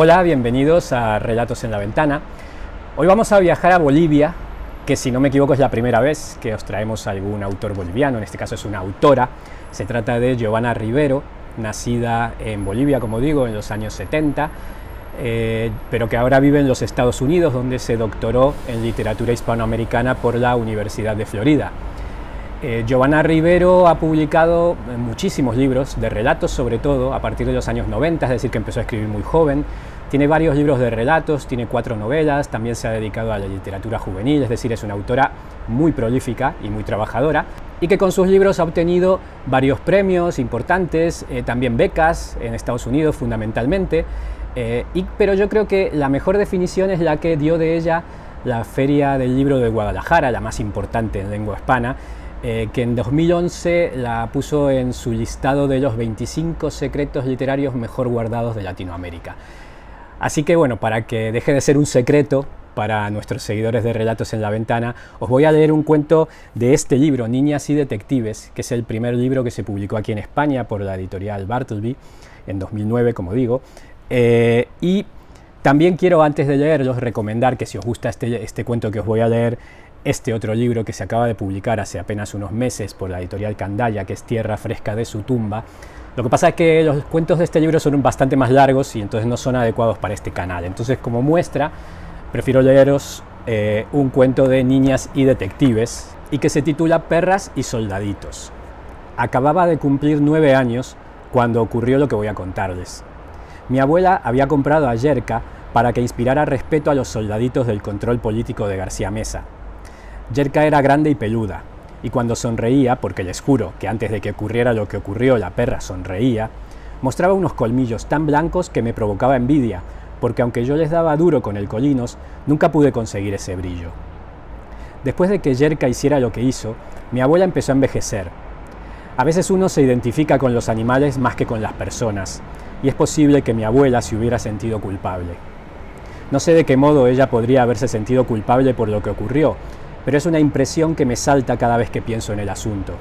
Hola, bienvenidos a Relatos en la Ventana. Hoy vamos a viajar a Bolivia, que si no me equivoco es la primera vez que os traemos a algún autor boliviano, en este caso es una autora. Se trata de Giovanna Rivero, nacida en Bolivia, como digo, en los años 70, pero que ahora vive en los Estados Unidos, donde se doctoró en literatura hispanoamericana por la Universidad de Florida. Giovanna Rivero ha publicado muchísimos libros de relatos, sobre todo a partir de los años 90, es decir, que empezó a escribir muy joven. Tiene varios libros de relatos, tiene 4 novelas, también se ha dedicado a la literatura juvenil, es decir, es una autora muy prolífica y muy trabajadora, y que con sus libros ha obtenido varios premios importantes, también becas en Estados Unidos fundamentalmente, pero yo creo que la mejor definición es la que dio de ella la Feria del Libro de Guadalajara, la más importante en lengua hispana, que en 2011 la puso en su listado de los 25 secretos literarios mejor guardados de Latinoamérica. Así que bueno, para que deje de ser un secreto para nuestros seguidores de Relatos en la Ventana, os voy a leer un cuento de este libro, Niñas y Detectives, que es el primer libro que se publicó aquí en España por la editorial Bartleby en 2009, como digo. Y también quiero, antes de leerlos, recomendar que si os gusta este cuento que os voy a leer, este otro libro que se acaba de publicar hace apenas unos meses por la editorial Candaya, que es Tierra fresca de su tumba. Lo que pasa es que los cuentos de este libro son bastante más largos y entonces no son adecuados para este canal. Entonces, como muestra, prefiero leeros un cuento de Niñas y Detectives y que se titula Perras y Soldaditos. Acababa de cumplir 9 años cuando ocurrió lo que voy a contarles. Mi abuela había comprado a Yerka para que inspirara respeto a los soldaditos del control político de García Meza. Yerka era grande y peluda, y cuando sonreía, porque les juro que antes de que ocurriera lo que ocurrió la perra sonreía, mostraba unos colmillos tan blancos que me provocaba envidia, porque aunque yo les daba duro con el colinos, nunca pude conseguir ese brillo. Después de que Yerka hiciera lo que hizo, mi abuela empezó a envejecer. A veces uno se identifica con los animales más que con las personas, y es posible que mi abuela se hubiera sentido culpable. No sé de qué modo ella podría haberse sentido culpable por lo que ocurrió, pero es una impresión que me salta cada vez que pienso en el asunto.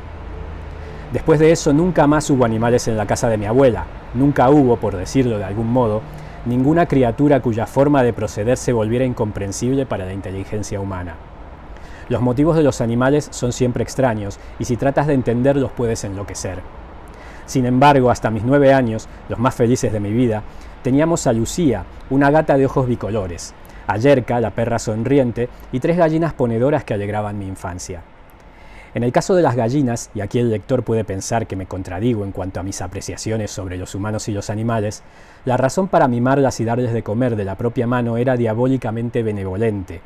Después de eso nunca más hubo animales en la casa de mi abuela, nunca hubo, por decirlo de algún modo, ninguna criatura cuya forma de proceder se volviera incomprensible para la inteligencia humana. Los motivos de los animales son siempre extraños, y si tratas de entenderlos puedes enloquecer. Sin embargo, hasta mis 9 años, los más felices de mi vida, teníamos a Lucía, una gata de ojos bicolores, a Yerka, la perra sonriente, y 3 gallinas ponedoras que alegraban mi infancia. En el caso de las gallinas, y aquí el lector puede pensar que me contradigo en cuanto a mis apreciaciones sobre los humanos y los animales, la razón para mimarlas y darles de comer de la propia mano era diabólicamente benevolente.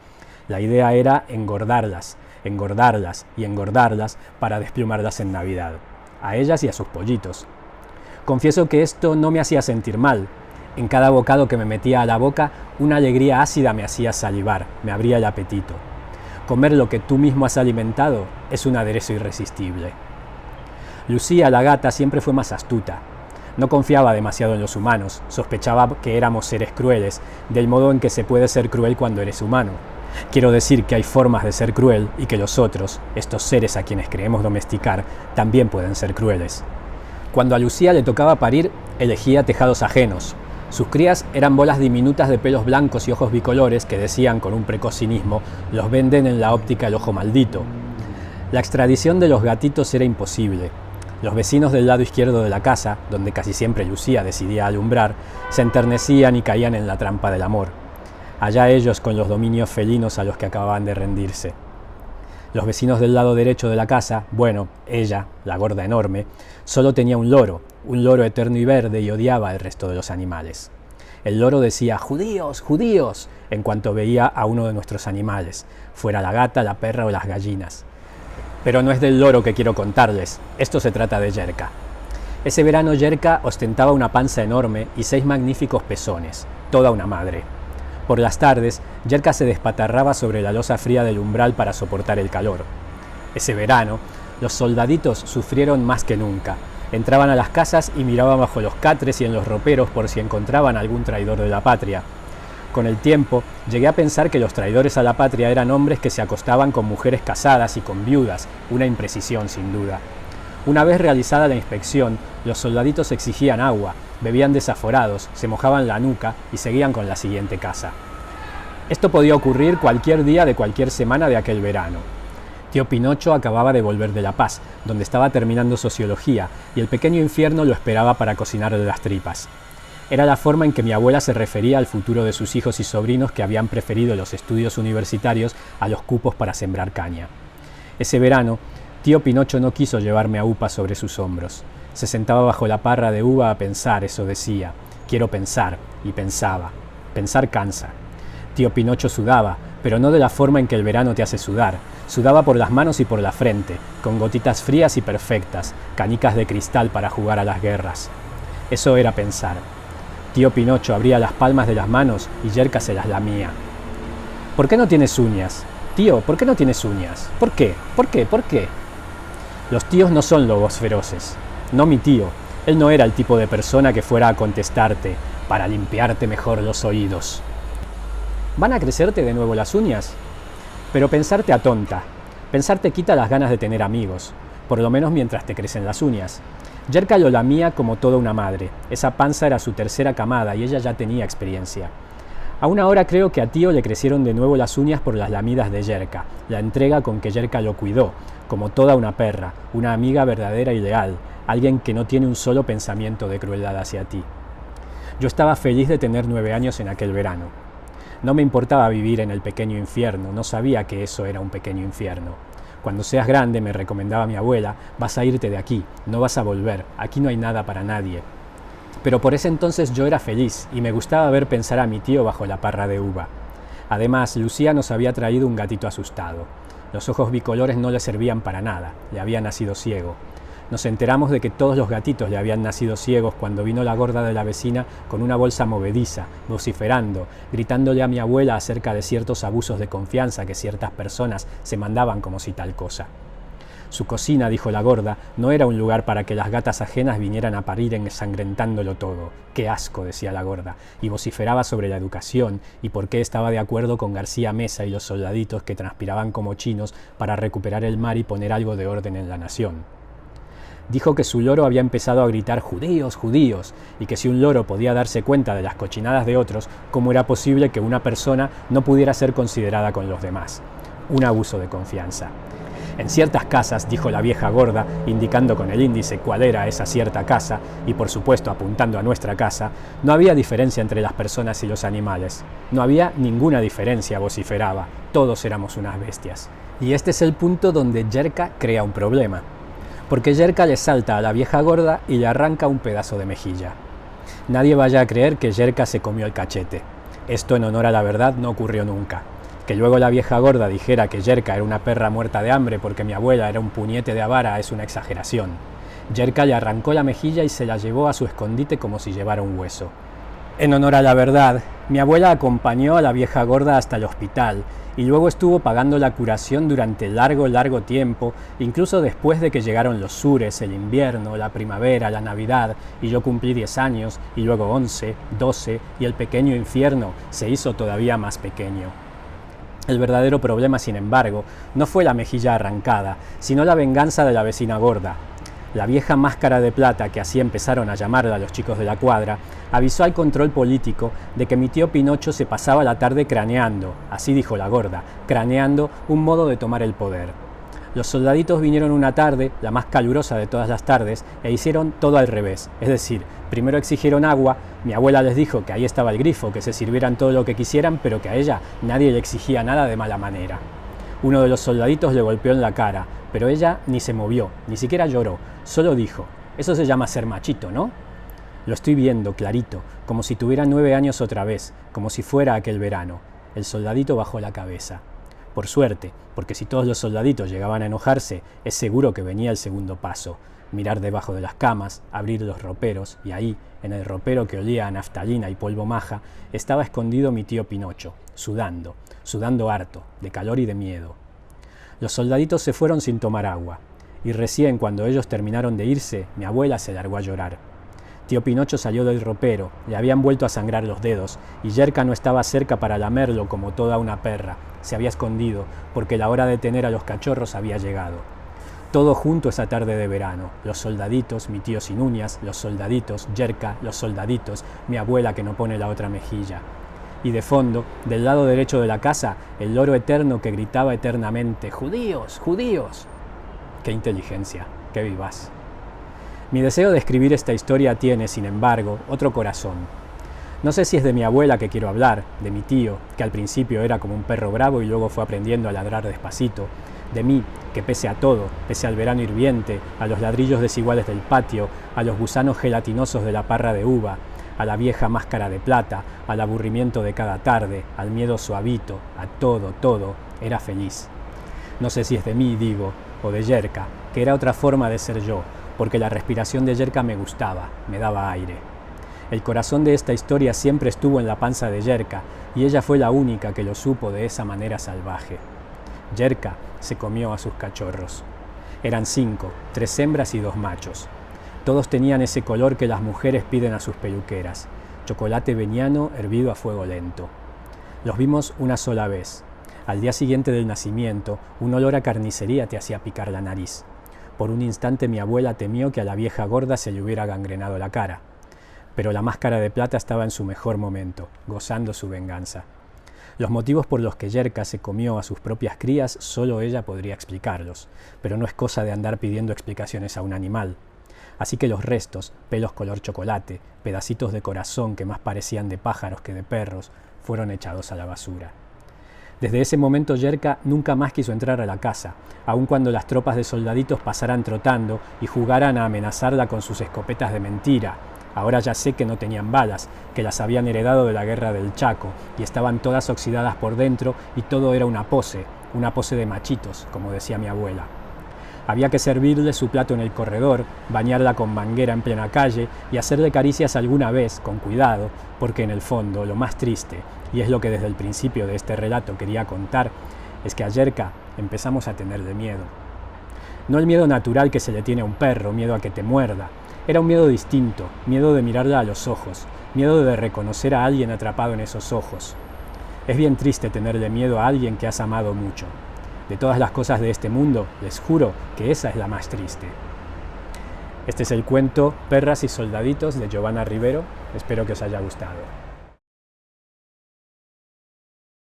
La idea era engordarlas, engordarlas y engordarlas para desplumarlas en Navidad, a ellas y a sus pollitos. Confieso que esto no me hacía sentir mal. En cada bocado que me metía a la boca, una alegría ácida me hacía salivar, me abría el apetito. Comer lo que tú mismo has alimentado es un aderezo irresistible. Lucía, la gata, siempre fue más astuta. No confiaba demasiado en los humanos, sospechaba que éramos seres crueles, del modo en que se puede ser cruel cuando eres humano. Quiero decir que hay formas de ser cruel y que los otros, estos seres a quienes creemos domesticar, también pueden ser crueles. Cuando a Lucía le tocaba parir, elegía tejados ajenos. Sus crías eran bolas diminutas de pelos blancos y ojos bicolores que decían con un precoz cinismo, los venden en la óptica El Ojo Maldito. La extradición de los gatitos era imposible. Los vecinos del lado izquierdo de la casa, donde casi siempre Lucía decidía alumbrar, se enternecían y caían en la trampa del amor. Allá ellos con los dominios felinos a los que acababan de rendirse. Los vecinos del lado derecho de la casa, bueno, ella, la gorda enorme, solo tenía un loro eterno y verde, y odiaba al resto de los animales. El loro decía «¡Judíos, judíos!» en cuanto veía a uno de nuestros animales, fuera la gata, la perra o las gallinas. Pero no es del loro que quiero contarles, esto se trata de Yerka. Ese verano Yerka ostentaba una panza enorme y 6 magníficos pezones, toda una madre. Por las tardes, Yerka se despatarraba sobre la losa fría del umbral para soportar el calor. Ese verano, los soldaditos sufrieron más que nunca. Entraban a las casas y miraban bajo los catres y en los roperos por si encontraban algún traidor de la patria. Con el tiempo, llegué a pensar que los traidores a la patria eran hombres que se acostaban con mujeres casadas y con viudas, una imprecisión sin duda. Una vez realizada la inspección, los soldaditos exigían agua, bebían desaforados, se mojaban la nuca y seguían con la siguiente casa. Esto podía ocurrir cualquier día de cualquier semana de aquel verano. Tío Pinocho acababa de volver de La Paz, donde estaba terminando sociología, y el pequeño infierno lo esperaba para cocinarle las tripas. Era la forma en que mi abuela se refería al futuro de sus hijos y sobrinos que habían preferido los estudios universitarios a los cupos para sembrar caña. Ese verano, Tío Pinocho no quiso llevarme a UPA sobre sus hombros. Se sentaba bajo la parra de uva a pensar, eso decía. Quiero pensar, y pensaba. Pensar cansa. Tío Pinocho sudaba, pero no de la forma en que el verano te hace sudar. Sudaba por las manos y por la frente, con gotitas frías y perfectas, canicas de cristal para jugar a las guerras. Eso era pensar. Tío Pinocho abría las palmas de las manos y Yerka se las lamía. ¿Por qué no tienes uñas? Tío, ¿por qué no tienes uñas? ¿Por qué? ¿Por qué? ¿Por qué? Los tíos no son lobos feroces. No mi tío. Él no era el tipo de persona que fuera a contestarte para limpiarte mejor los oídos. ¿Van a crecerte de nuevo las uñas? Pero pensar te atonta. Pensar te quita las ganas de tener amigos, por lo menos mientras te crecen las uñas. Yerka lo lamía como toda una madre. Esa panza era su tercera camada y ella ya tenía experiencia. Aún ahora creo que a tío le crecieron de nuevo las uñas por las lamidas de Yerka, la entrega con que Yerka lo cuidó, como toda una perra, una amiga verdadera y leal, alguien que no tiene un solo pensamiento de crueldad hacia ti. Yo estaba feliz de tener 9 años en aquel verano. No me importaba vivir en el pequeño infierno, no sabía que eso era un pequeño infierno. Cuando seas grande, me recomendaba mi abuela, vas a irte de aquí, no vas a volver, aquí no hay nada para nadie. Pero por ese entonces yo era feliz y me gustaba ver pensar a mi tío bajo la parra de uva. Además, Lucía nos había traído un gatito asustado. Los ojos bicolores no le servían para nada, le había nacido ciego. Nos enteramos de que todos los gatitos le habían nacido ciegos cuando vino la gorda de la vecina con una bolsa movediza, vociferando, gritándole a mi abuela acerca de ciertos abusos de confianza que ciertas personas se mandaban como si tal cosa. Su cocina, dijo la gorda, no era un lugar para que las gatas ajenas vinieran a parir ensangrentándolo todo. ¡Qué asco!, decía la gorda, y vociferaba sobre la educación y por qué estaba de acuerdo con García Mesa y los soldaditos que transpiraban como chinos para recuperar el mar y poner algo de orden en la nación. Dijo que su loro había empezado a gritar «judíos, judíos», y que si un loro podía darse cuenta de las cochinadas de otros, ¿cómo era posible que una persona no pudiera ser considerada con los demás? Un abuso de confianza. En ciertas casas, dijo la vieja gorda, indicando con el índice cuál era esa cierta casa, y por supuesto apuntando a nuestra casa, no había diferencia entre las personas y los animales. No había ninguna diferencia, vociferaba. Todos éramos unas bestias. Y este es el punto donde Yerka crea un problema. Porque Yerka le salta a la vieja gorda y le arranca un pedazo de mejilla. Nadie vaya a creer que Yerka se comió el cachete. Esto, en honor a la verdad, no ocurrió nunca. Que luego la vieja gorda dijera que Yerka era una perra muerta de hambre porque mi abuela era un puñete de avara es una exageración. Yerka le arrancó la mejilla y se la llevó a su escondite como si llevara un hueso. En honor a la verdad, mi abuela acompañó a la vieja gorda hasta el hospital y luego estuvo pagando la curación durante largo tiempo, incluso después de que llegaron los sures, el invierno, la primavera, la Navidad, y yo cumplí 10 años, y luego 11, 12, y el pequeño infierno se hizo todavía más pequeño. El verdadero problema, sin embargo, no fue la mejilla arrancada, sino la venganza de la vecina gorda. La vieja máscara de plata, que así empezaron a llamarla los chicos de la cuadra, avisó al control político de que mi tío Pinocho se pasaba la tarde craneando, así dijo la gorda, craneando un modo de tomar el poder. Los soldaditos vinieron una tarde, la más calurosa de todas las tardes, e hicieron todo al revés, es decir, primero exigieron agua, mi abuela les dijo que ahí estaba el grifo, que se sirvieran todo lo que quisieran, pero que a ella nadie le exigía nada de mala manera. Uno de los soldaditos le golpeó en la cara, pero ella ni se movió, ni siquiera lloró, solo dijo, eso se llama ser machito, ¿no? Lo estoy viendo, clarito, como si tuviera 9 años otra vez, como si fuera aquel verano. El soldadito bajó la cabeza. Por suerte, porque si todos los soldaditos llegaban a enojarse, es seguro que venía el segundo paso. Mirar debajo de las camas, abrir los roperos, y ahí, en el ropero que olía a naftalina y polvo maja, estaba escondido mi tío Pinocho, sudando harto, de calor y de miedo. Los soldaditos se fueron sin tomar agua, y recién cuando ellos terminaron de irse, mi abuela se largó a llorar. Tío Pinocho salió del ropero, le habían vuelto a sangrar los dedos, y Yerka no estaba cerca para lamerlo como toda una perra, se había escondido, porque la hora de tener a los cachorros había llegado. Todo junto esa tarde de verano. Los soldaditos, mi tío sin uñas, los soldaditos, Yerka, los soldaditos, mi abuela que no pone la otra mejilla. Y de fondo, del lado derecho de la casa, el loro eterno que gritaba eternamente: ¡Judíos! ¡Judíos! ¡Qué inteligencia! ¡Qué vivaz! Mi deseo de escribir esta historia tiene, sin embargo, otro corazón. No sé si es de mi abuela que quiero hablar, de mi tío, que al principio era como un perro bravo y luego fue aprendiendo a ladrar despacito, de mí, que pese a todo, pese al verano hirviente, a los ladrillos desiguales del patio, a los gusanos gelatinosos de la parra de uva, a la vieja máscara de plata, al aburrimiento de cada tarde, al miedo suavito, a todo, era feliz. No sé si es de mí, digo, o de Yerka, que era otra forma de ser yo, porque la respiración de Yerka me gustaba, me daba aire. El corazón de esta historia siempre estuvo en la panza de Yerka, y ella fue la única que lo supo de esa manera salvaje. Yerka se comió a sus cachorros. Eran 5, 3 hembras y 2 machos. Todos tenían ese color que las mujeres piden a sus peluqueras, chocolate veniano hervido a fuego lento. Los vimos una sola vez. Al día siguiente del nacimiento, un olor a carnicería te hacía picar la nariz. Por un instante mi abuela temió que a la vieja gorda se le hubiera gangrenado la cara. Pero la máscara de plata estaba en su mejor momento, gozando su venganza. Los motivos por los que Yerka se comió a sus propias crías solo ella podría explicarlos, pero no es cosa de andar pidiendo explicaciones a un animal. Así que los restos, pelos color chocolate, pedacitos de corazón que más parecían de pájaros que de perros, fueron echados a la basura. Desde ese momento Yerka nunca más quiso entrar a la casa, aun cuando las tropas de soldaditos pasaran trotando y jugaran a amenazarla con sus escopetas de mentira. Ahora ya sé que no tenían balas, que las habían heredado de la guerra del Chaco, y estaban todas oxidadas por dentro y todo era una pose de machitos, como decía mi abuela. Había que servirle su plato en el corredor, bañarla con manguera en plena calle y hacerle caricias alguna vez, con cuidado, porque en el fondo lo más triste, y es lo que desde el principio de este relato quería contar, es que a Yerka empezamos a tenerle miedo. No el miedo natural que se le tiene a un perro, miedo a que te muerda. Era un miedo distinto, miedo de mirarla a los ojos, miedo de reconocer a alguien atrapado en esos ojos. Es bien triste tenerle miedo a alguien que has amado mucho. De todas las cosas de este mundo, les juro que esa es la más triste. Este es el cuento Perras y Soldaditos de Giovanna Rivero. Espero que os haya gustado.